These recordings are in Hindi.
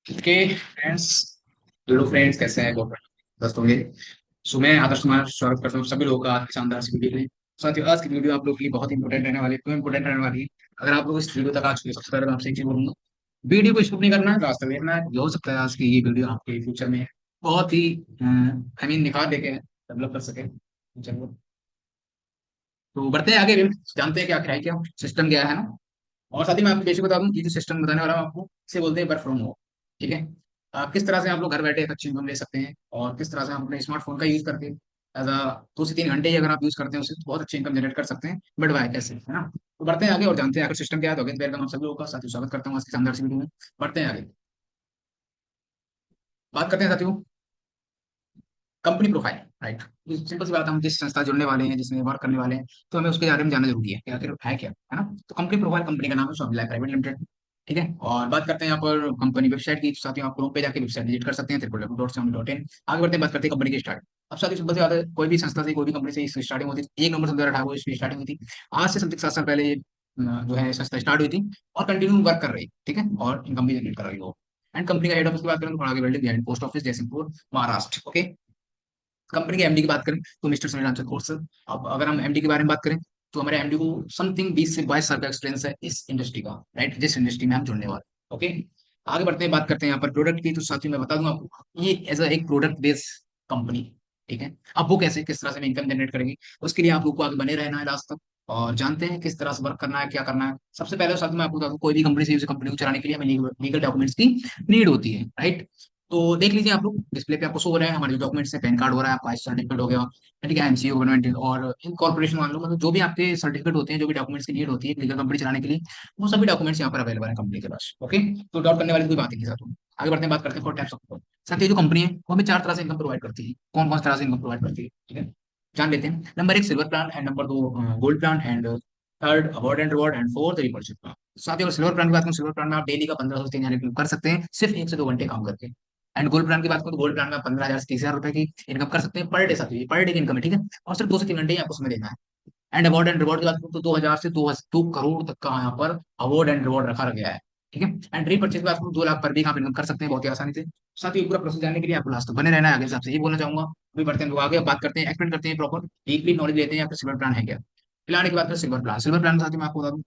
Okay friends. हेलो फ्रेंड्स, कैसे हैं? बहुत दोस्त होंगे। सो मैं आदर्श कुमार स्वागत करता हूँ सभी लोगों का आज की शानदार सी वीडियो में। साथियों, आज की वीडियो आप लोग के लिए बहुत इंपॉर्टेंट रहने वाली है। क्यों इंपॉर्टेंट रहने वाली है? अगर आप लोग इस वीडियो तक आ चुके हैं, सबसे पहले मैं आपसे एक चीज बोलूंगा, वीडियो को स्किप नहीं करना है, रास्ता देखना है। ये हो सकता है आज की ये वीडियो आपके फ्यूचर में बहुत ही आई मीन निखार देके डेवलप कर सके फ्यूचर को। तो बढ़ते हैं आगे भी, जानते हैं क्या क्या है, क्या सिस्टम क्या है ना। और साथ ही मैं आपको बेसिक बता दूं, ये जो सिस्टम बताने वाला हूं आपको, इसे बोलते हैं वर्क फ्रॉम होम। ठीक है। किस तरह से आप लोग घर बैठे एक अच्छी इनकम ले सकते हैं, और किस तरह से आप अपने स्मार्टफोन का यूज करके एज अ 2 से 3 घंटे ही अगर आप यूज करते हैं उसे, तो बहुत अच्छी इनकम जनरेट कर सकते हैं। बट वाई कैसे, है ना? तो बढ़ते हैं आगे और जानते हैं आखिर सिस्टम क्या है। तो अगेन वेलकम आप सभी लोगों का, साथियों स्वागत करता हूँ आज की शानदार सी वीडियो में। बढ़ते हैं आगे, बात करते हैं साथियों कंपनी प्रोफाइल। राइट। सिंपल सी बात है, हम जिस संस्था जुड़ने वाले हैं, जिसमें वर्क करने वाले हैं, तो हमें उसके बारे में जानना जरूरी है कि आखिर है क्या, है ना। तो कंपनी प्रोफाइल, कंपनी का नाम है स्वामी लाइफ प्राइवेट लिमिटेड। ठीक है। और बात करते हैं यहाँ पर कंपनी वेबसाइट की। साथियों, आप होम पे जाके वेबसाइट विजिट कर सकते हैं www.xiaomi.in। आगे बढ़ते हैं, बात करते हैं कंपनी की स्टार्ट। अब साथियों सिंपल सी बात है, कोई भी संस्था से, कोई भी कंपनी से इसकी स्टार्टिंग होती थी 1 नवंबर 2018 इसकी स्टार्टिंग हुई थी। आज से समथिंग 7 साल पहले ये जो है संस्था स्टार्ट हुई थी और कंटिन्यू वर्क कर रही है। ठीक है। और इनकम भी जनरेट कर रही हो। एंड कंपनी का हेड ऑफिस की बात करें तो आगे building post office Jaisinghpur Maharashtra. Okay. Company के एमडी की बात करें तो मिस्टर सुनील रामचंद्र कौर सर। अब अगर हम एमडी के बारे में बात करें, तो हमारे एमडी को समथिंग 20 से 22 साल का एक्सपीरियंस है इस इंडस्ट्री का। राइट, जिस इंडस्ट्री में हम जुड़ने वाले। ओके। आगे बढ़ते हैं, बात करते हैं यहाँ पर प्रोडक्ट की। तो साथियों मैं बता दूं आपको, ये एज एक प्रोडक्ट बेस्ड कंपनी। ठीक है। अब वो कैसे, किस तरह से इनकम जनरेट करेंगी, उसके लिए आप लोग को आगे बने रहना है लास्ट तक। और जानते हैं किस तरह से वर्क करना है, क्या करना है। सबसे पहले साथ में आपको बता दूं, कोई भी कंपनी से उस कंपनी को चलाने के लिए हमें लीगल डॉक्यूमेंट्स की नीड होती है। राइट। तो देख लीजिए आप लोग, डिस्प्ले पे आपको शो हो रहा है हमारे जो डॉक्यूमेंट्स है। पैन कार्ड हो रहा है आपका, आईसी सर्टिफिकेट हो गया, ठीक है, एमसीओ गवर्नमेंट और इनकॉर्पोरेशन मान लो, मतलब जो भी आपके सर्टिफिकेट होते हैं, जो भी डॉक्यूमेंट्स की नीड होती है लीगल कंपनी चलाने के लिए, वो सभी डॉक्यूमेंट्स यहाँ पर अवेलेबल है कंपनी के पास। ओके। तो डाउट करने वाली कोई बात नहीं है साथ में। आगे बढ़ते हैं, बात करते हैं फोर टाइप्स ऑफ। साथ ही जो कंपनी है वो हमें 4 तरह से इनकम प्रोवाइड करती है। कौन कौन तरह से इनकम प्रोवाइड करती है, ठीक है, जान लेते हैं। Number 1 silver plan, and number 2 gold plan, and third award and reward, and fourth repurchase plan. साथ ही अगर सिल्वर प्लान की बात करें, सिल्वर प्लान में आप डेली का 1500 से 3000 कर सकते हैं, सिर्फ 1 से 2 घंटे काम करके। एंड गोल्ड प्लान की बात करें तो गोल्ड प्लान में आप 15,000 से 30,000 रुपए की इनकम कर सकते हैं पर डे। साथ ही पर डे की इनकम है, ठीक है। और सिर्फ 2 से 3 घंटे ही आपको समय देना है। एंड अवार्ड एंड रिवॉर्ड की बात करूँ तो 2,000 से 2 करोड़ तक का यहाँ पर अवार्ड एंड रिवॉर्ड रखा गया है। ठीक है। एंड रीपरचेज की बात करूँ 2 लाख पर भी आप इनकम कर सकते हैं बहुत ही आसानी से। साथ ही पूरा प्रोसेस जानने के लिए आपको लास्ट तक बने रहना है। आगे से आपसे ये बोलना चाहूंगा। अभी बढ़ते हैं लोग आगे, बात करते हैं, एक्सप्लेन करते हैं प्रॉपर डीपली नॉलेज लेते हैं, या फिर सिल्वर प्लान है क्या। पिलाने की बात करें सिल्वर प्लान, सिल्वर प्लान के साथ ही मैं आपको बता दूं,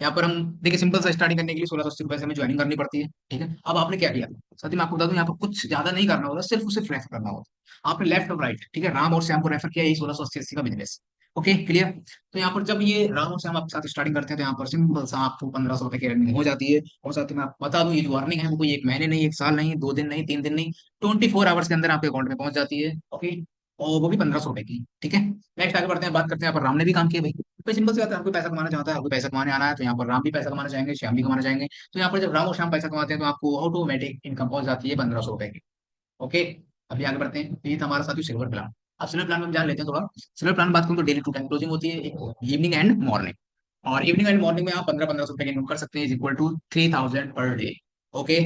यहाँ पर हम देखिए सिंपल सा स्टार्टिंग करने के लिए 1680 रुपए से हमें ज्वाइनिंग करनी पड़ती है। ठीक है। अब आपने क्या किया, साथ ही मैं आपको बता दूं, यहाँ पर कुछ ज्यादा नहीं करना होगा, सिर्फ उसे रेफर करना होगा। आपने लेफ्ट और राइट, ठीक है, राम और श्याम को रेफर किया, यही 1680 का बिजनेस। Okay, clear. तो यहाँ पर जब ये राम और श्याम आपके साथ स्टार्टिंग करते हैं, तो यहाँ पर सिंपल सा आपको 1500 रुपए की अर्निंग हो जाती है। और साथ ही मैं आपको बता दूं, ये जो अर्निंग है वो कोई 1 महीने नहीं, 1 साल नहीं, 2 दिन नहीं, 3 दिन नहीं, 24 आवर्स के अंदर आपके अकाउंट में पहुंच जाती है। ओके। और वो भी 1500 रुपए की। ठीक है। नेक्स्ट आगे बढ़ते हैं, बात करते हैं यहाँ पर राम ने भी काम किया भाई। तो सिंपल सी बात है, आपको पैसा कमाना चाहता है, आपको पैसा कमाने आना है, तो यहाँ पर राम भी पैसा कमाना चाहेंगे, श्याम भी कमाना चाहेंगे। तो यहाँ पर जब राम और श्याम पैसा कमाते हैं, तो आपको ऑटोमेटिक इनकम पहुंच जाती है 1500 रुपए की। ओके। अभी आगे बढ़ते हैं, तो ये था हमारा साथ ही सिल्वर प्लान। अब सिल्वर प्लान में हम जान लेते हैं थोड़ा। सिल्वर प्लान में बात करूँ तो डेली 2 टाइम क्लोजिंग होती है, इवनिंग एंड मॉर्निंग। और इवनिंग एंड मॉर्निंग में आप 1500 रुपए की इनकम कर सकते हैं, is equal to 3000 per day. Okay.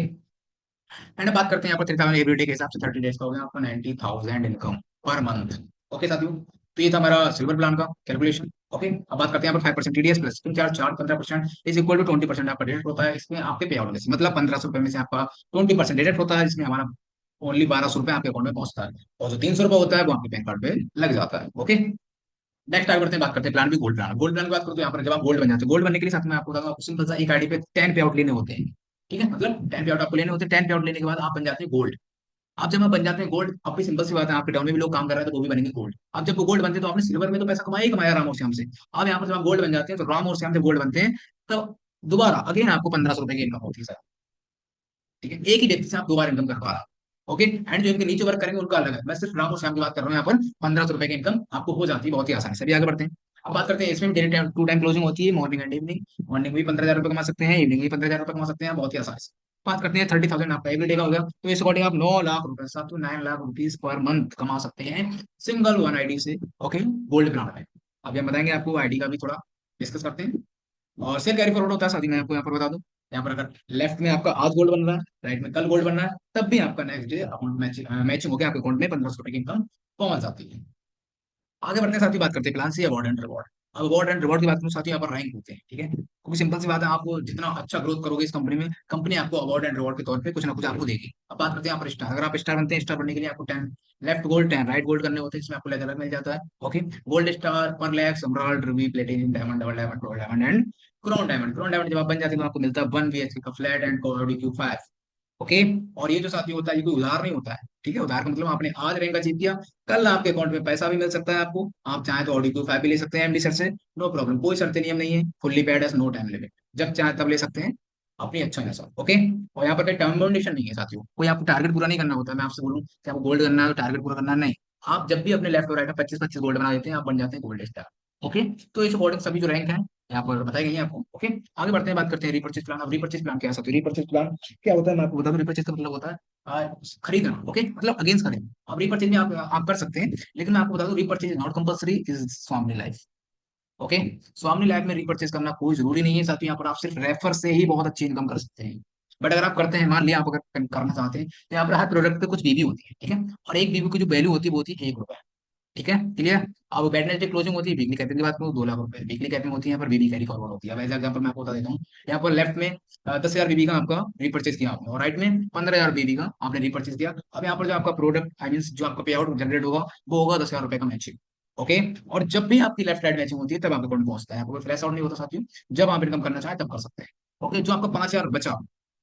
And बात करते हैं यहाँ पर 3000 एवरी डे के हिसाब से 30 डेज का हो गया आपका 90,000 इनकम पर मंथ। ओके साथियों, तो ये था हमारा सिल्वर प्लान का कैलकुलेशन। ओके। अब बात करते हैं यहाँ पर 5% टीडीएस प्लस तुम charge charge 15% is equal to 20% आपका डिडक्ट होता है इसमें आपके पे आउट में से, मतलब 1500 रुपए में से आपका 20% डिडक्ट होता है, जिसमें हमारा ओनली 1200 रुपए आपके अकाउंट में पहुंचता है। और जो 300 रुपए होता है वो आपके पैन कार्ड पे लग जाता है। ओके। नेक्स्ट आगे बढ़ते हैं, बात करते हैं प्लान भी गोल्ड प्लान। गोल्ड प्लान की बात करूँ तो यहाँ पर जब आप गोल्ड बन जाते हैं, गोल्ड बनने के लिए साथ में आपको बताऊंगा, आपको सिंपल सा एक आईडी पे 10 पे आउट लेने होते हैं। ठीक है, मतलब 10 पे आउट आपको लेने होते हैं। 10 पे आउट लेने के बाद आप बन जाते हैं गोल्ड। आप जब आप बन जाते हैं गोल्ड, अब भी सिंपल सी बात है, आपके टाउन में भी लोग काम कर रहे हैं तो वो भी बनेंगे गोल्ड। अब जब वो गोल्ड बनते हैं तो आपने सिल्वर में तो पैसा कमाया ही कमाया राम और श्याम से। अब यहाँ पर जब आप गोल्ड बन जाते हैं, तो राम और श्याम जब गोल्ड बनते हैं, तो दोबारा अगेन आपको 1500 रुपए की इनकम होती है सर। ठीक है, एक ही व्यक्ति से आप 2 बार इनकम कर पा रहा। ओके। एंड जो इनके नीचे वर्क करेंगे उनका अलग है, मैं सिर्फ राम और श्याम की बात कर रहा हूँ। यहाँ पर 1500 रुपए की इनकम आपको हो जाती है बहुत ही आसानी से। अभी आगे बढ़ते हैं। अब बात करते हैं, इसमें डेली टाइम 2 टाइम क्लोजिंग होती है, मॉर्निंग एंड इवनिंग। मॉर्निंग में भी 15,000 रुपए कमा सकते हैं, इवनिंग में 15,000 रुपए कमा सकते हैं बहुत ही आसानी से। बात करते हैं 30,000 आपका एवरी डे का हो गया, तो इस अकॉर्डिंग आप 9 लाख रुपए, 7 to 9 lakh rupees per month कमा सकते हैं सिंगल वन आईडी से। ओके। गोल्ड प्लान में अभी हम बताएंगे आपको, आईडी का भी थोड़ा डिस्कस करते हैं। और सेल कैरी फॉरवर्ड होता है, शादी मैं आपको यहाँ पर बता दूं। यहाँ पर अगर लेफ्ट में आपका आज गोल्ड बन रहा है, राइट में कल गोल्ड बन रहा है, तब भी आपका नेक्स्ट डे अकाउंट मैचिंग होकर आपके अकाउंट में 1500 रुपए की इनकम पहुंच जाती है। आगे बढ़ने के साथ ही बात करते हैं plan C award and reward. अब अवार्ड एंड रिवॉर्ड की बात करूँ साथियों, यहाँ पर रैंक होते हैं, ठीक है, क्योंकि सिंपल सी बात है, आपको जितना अच्छा ग्रोथ करोगे इस कंपनी में, कंपनी आपको अवार्ड एंड रिवॉर्ड के तौर पे कुछ ना कुछ आपको देगी। अब बात करते हैं यहाँ पर स्टार, अगर आप स्टार बनते हैं, स्टार बनने के लिए आपको 10 लेफ्ट गोल्ड 10 राइट गोल्ड करने होते हैं, इसमें आपको लेवल मिल जाता है। ओके, गोल्ड स्टार पर lakhs emerald Ruby platinum diamond double diamond gold diamond and crown diamond. Crown diamond जब आप बन जाते हैं तो आपको मिलता है 1 BHK का flat and Cody Q 5। Okay, और ये जो साथी होता है ये कोई उधार नहीं होता है, ठीक है, उधार का मतलब आपने आज रैंक अचीव किया, कल आपके अकाउंट में पैसा भी मिल सकता है आपको, आप चाहे तो ऑडी क्यू 5 भी ले सकते हैं एमडी सर से, नो प्रॉब्लम, कोई शर्त नियम नहीं है, fully paid as no time limit, जब चाहे तब ले सकते हैं अपनी अच्छा है सर। ओके, और यहाँ पर कोई टर्म कंडीशन नहीं है साथियों, कोई आपको टारगेट पूरा नहीं करना होता है, मैं आपसे बोलूँ कि आपको गोल्ड करना है तो टारगेट पूरा करना है, नहीं, आप जब भी अपने लेफ्ट और राइट में 25-25 गोल्ड बना देते हैं, आप बन जाते हैं गोल्ड स्टार। ओके, तो इस अकॉर्डिंग सभी जो रैंक है यहाँ पर बताई गई है आपको। ओके, आगे बढ़ते हैं, बात करते हैं रिपर्चेज प्लान। अब रिपर्चेज प्लान क्या है साथियों, रिपर्चेज प्लान क्या होता है मैं आपको बता दूं, रिपर्चेज का मतलब होता है खरीदना। ओके, मतलब अगेंस्ट खरीदना, अब रिपर्चेज में आप कर सकते हैं, लेकिन मैं आपको बता दूं repurchase is not compulsory is Swami life. Okay, Swami life में रिपर्चेज करना कोई जरूरी नहीं है साथियों, यहाँ पर आप सिर्फ रेफर से ही बहुत अच्छी इनकम कर सकते हैं। बट अगर आप करते हैं, मान लिया आप अगर करना चाहते हैं, तो यहाँ पर हर प्रोडक्ट पे कुछ बीबी होती है, ठीक है, और एक बीबी की जो वैल्यू होती है वो होती है ₹1। ठीक है, क्लियर। अब वेडनेसडे क्लोजिंग होती है, वीकली कैपिंग की बात करूँ ₹2 लाख, वीकली कैपिंग होती है, यहाँ पर बीबी कैरी फॉरवर्ड होती है। अब एज एग्जाम्पल मैं आपको बता देता हूँ, यहाँ पर लेफ्ट में 10,000 बीबी का आपका रिपर्चेज किया आपने, और राइट में 15,000 बीबी का आपने रिपर्चेज किया। अब यहाँ पर जो आपका प्रोडक्ट आई मीन जो आपका पे आउट जनरेट होगा वो होगा ₹10,000 का मैचिंग। ओके, और जब भी आपकी लेफ्ट राइट मैचिंग होती है तब आपके अकाउंट पहुंचता है, आपको कोई फ्लैश आउट नहीं होता साथियों, जब आप इनकम करना चाहें तब कर सकते हैं। ओके, जो आपका 5,000 बचा,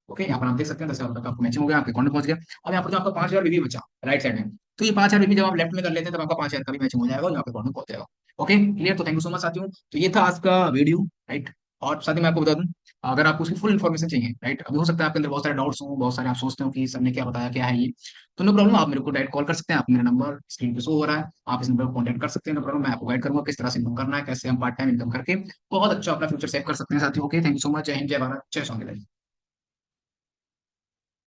ओके, यहाँ पर आप देख सकते हैं ₹10,000 का आपको मैचिंग हो गया, आपके अकाउंट में पहुंच गया। अब यहाँ पर जो आपका 5,000 बीबी बचा राइट साइड में, तो ये 5,000 बीबी जब आप लेफ्ट में कर लेते हैं तब आपका 5,000 का भी मैचिंग हो जाएगा और यहाँ पे अकाउंट में पहुंच जाएगा। Okay, clear. तो थैंक यू सो मच साथियों, तो ये था आज का वीडियो, राइट। और साथ ही मैं आपको बता दूं, अगर आपको उसकी फुल इन्फॉर्मेशन चाहिए, राइट, अभी हो सकता है आपके अंदर बहुत सारे डाउट्स हो, बहुत सारे आप सोचते हो कि सर ने क्या बताया क्या है ये, तो नो प्रॉब्लम, आप मेरे को डायरेक्ट कॉल कर सकते हैं, आप मेरा नंबर स्क्रीन पे शो हो रहा है, आप इस नंबर को कॉन्टैक्ट कर सकते हैं, नो प्रॉब्लम, मैं आपको गाइड करूंगा किस तरह से इनकम करना है, कैसे हम पार्ट टाइम इनकम करके बहुत अच्छा अपना फ्यूचर सेव कर सकते हैं साथियों। Okay, thank you so much, जय हिंद, जय भारत, जय स्वामी।